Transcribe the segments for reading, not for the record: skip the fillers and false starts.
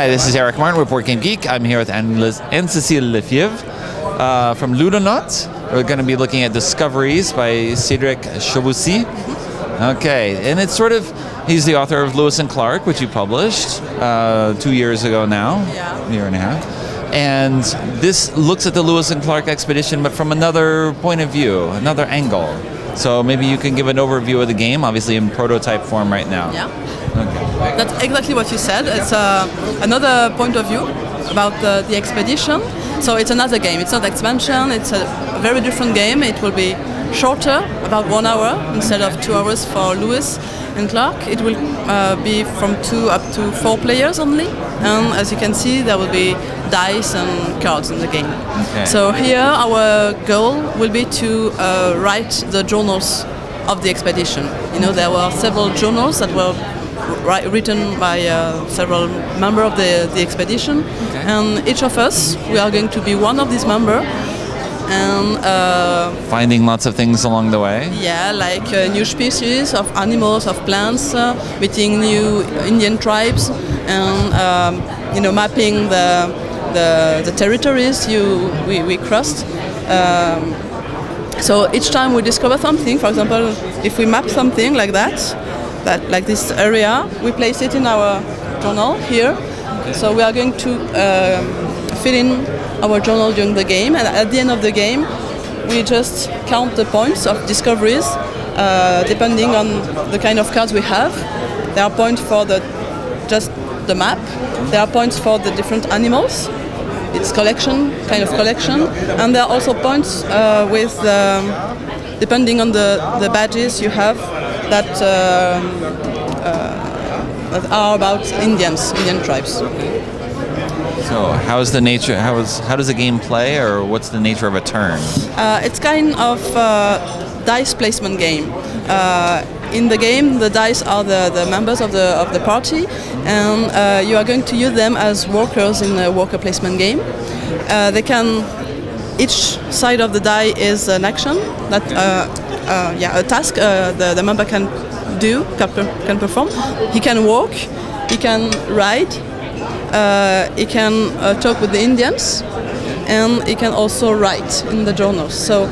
Hi, this is Eric Martin with Board Game Geek. I'm here with Anne-Cécile Lefebvre from Ludonauts. We're going to be looking at Discoveries by Cédric Chaubousy. Okay, and it's sort of, he's the author of Lewis and Clark, which you published 2 years ago now, a year and a half. And this looks at the Lewis and Clark expedition, but from another point of view, another angle. So maybe you can give an overview of the game, obviously in prototype form right now. Yeah. Okay. That's exactly what you said. It's another point of view about the expedition. So it's another game. It's not expansion. It's a very different game. It will be shorter, about 1 hour instead of 2 hours for Lewis and Clark. It will be from 2 up to 4 players only. And as you can see, there will be dice and cards in the game. Okay. So here our goal will be to write the journals of the expedition. You know, there were several journals that were written by several members of the expedition, okay. And each of us, we are going to be one of these members, and finding lots of things along the way. Yeah, like new species of animals, of plants, meeting new Indian tribes, and you know, mapping the territories we crossed. So each time we discover something, for example, if we map something like that, like this area, we place it in our journal here. Okay. So we are going to fill in our journal during the game, and at the end of the game, we just count the points of discoveries depending on the kind of cards we have. There are points for just the map. There are points for the different animals. It's collection, kind of collection, and there are also points with depending on the badges you have that are about Indian tribes. So how's the nature? How does the game play, or what's the nature of a turn? It's kind of dice placement game. In the game, the dice are the members of the party, and you are going to use them as workers in a worker placement game. They can. Each side of the die is an action that, a task the member can do, can perform. He can walk, he can ride, he can talk with the Indians, and he can also write in the journals. So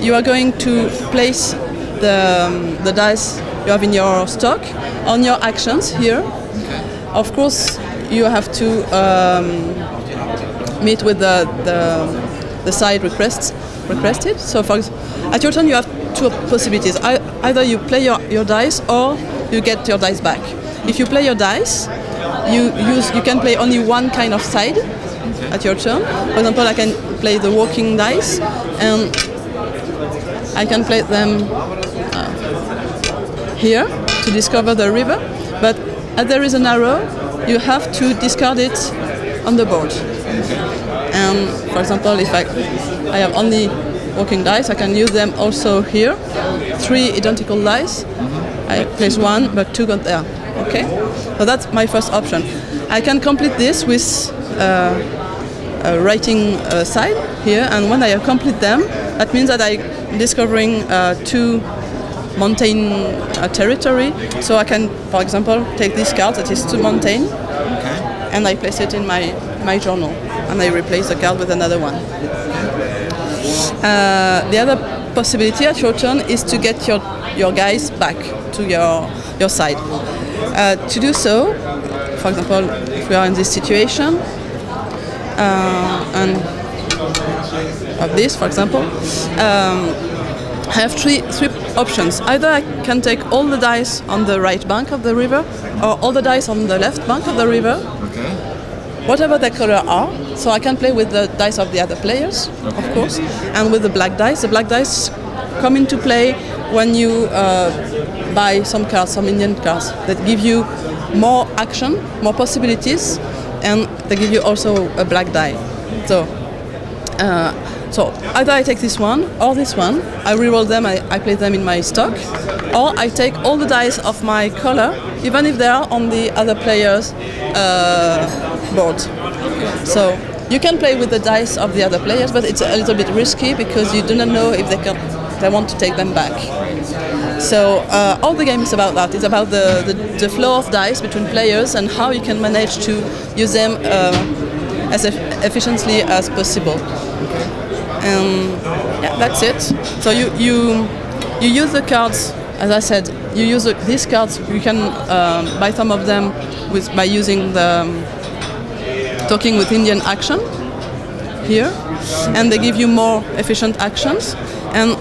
you are going to place the dice you have in your stock on your actions here. Okay. Of course, you have to meet with the side requested. So at your turn you have two possibilities. Either you play your dice or you get your dice back. If you play your dice, you can play only one kind of side at your turn. For example, I can play the walking dice, and I can play them here to discover the river, but as there is an arrow, you have to discard it on the board. And for example, if I have only walking dice, I can use them also here. 3 identical dice. I place 1, but 2 got there. Okay, so that's my first option. I can complete this with a writing side here, and when I complete them, that means that I'm discovering 2 mountain territory. So I can, for example, take this card that is 2 mountain, and I place it in my journal, and I replace the card with another one. The other possibility at your turn is to get your guys back to your side. To do so, for example, if we are in this situation, and of this, for example, I have three options. Either I can take all the dice on the right bank of the river, or all the dice on the left bank of the river. Okay. Whatever the color are, so I can play with the dice of the other players, of course, and with the black dice. The black dice come into play when you buy some cards, some Indian cards, that give you more action, more possibilities, and they give you also a black die. So either I take this one or this one, I reroll them, I play them in my stock, or I take all the dice of my color, even if they are on the other player's board. So you can play with the dice of the other players, but it's a little bit risky because you do not know if they want to take them back. So all the game is about that. It's about the flow of dice between players and how you can manage to use them as efficiently as possible. Yeah, that's it. So you use the cards, as I said. You use these cards. You can buy some of them by using the talking with Indian action here, and they give you more efficient actions and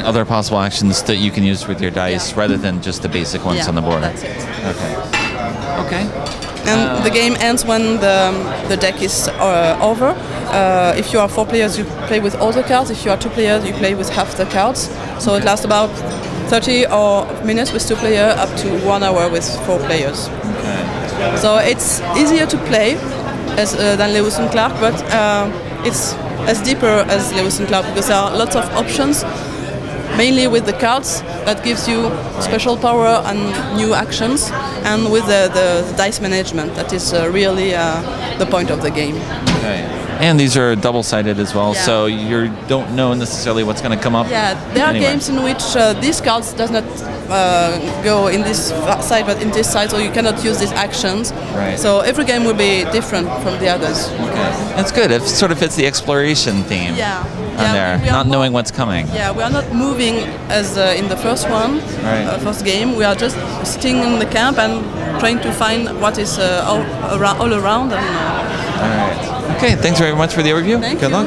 other possible actions that you can use with your dice rather than just the basic ones on the board. That's it. Okay. And the game ends when the deck is over. If you are 4 players, you play with all the cards. If you are 2 players, you play with half the cards. So it lasts about 30 minutes with 2 players, up to 1 hour with 4 players. Okay. So it's easier to play than Lewis and Clark, but it's as deeper as Lewis and Clark because there are lots of options, mainly with the cards that gives you special power and new actions, and with the dice management that is really the point of the game. Okay. And these are double-sided as well, Yeah. so you don't know necessarily what's going to come up. Yeah, there are anywhere. games in which these cards does not go in this side but in this side, so you cannot use these actions. Right. So every game will be different from the others. Okay. That's good. It sort of fits the exploration theme on there, we are not knowing what's coming. Yeah, we are not moving as in the first one, Right. first game. We are just sitting in the camp and trying to find what is all around. And, All right. Okay, thanks very much for the overview. Thank Good you. luck.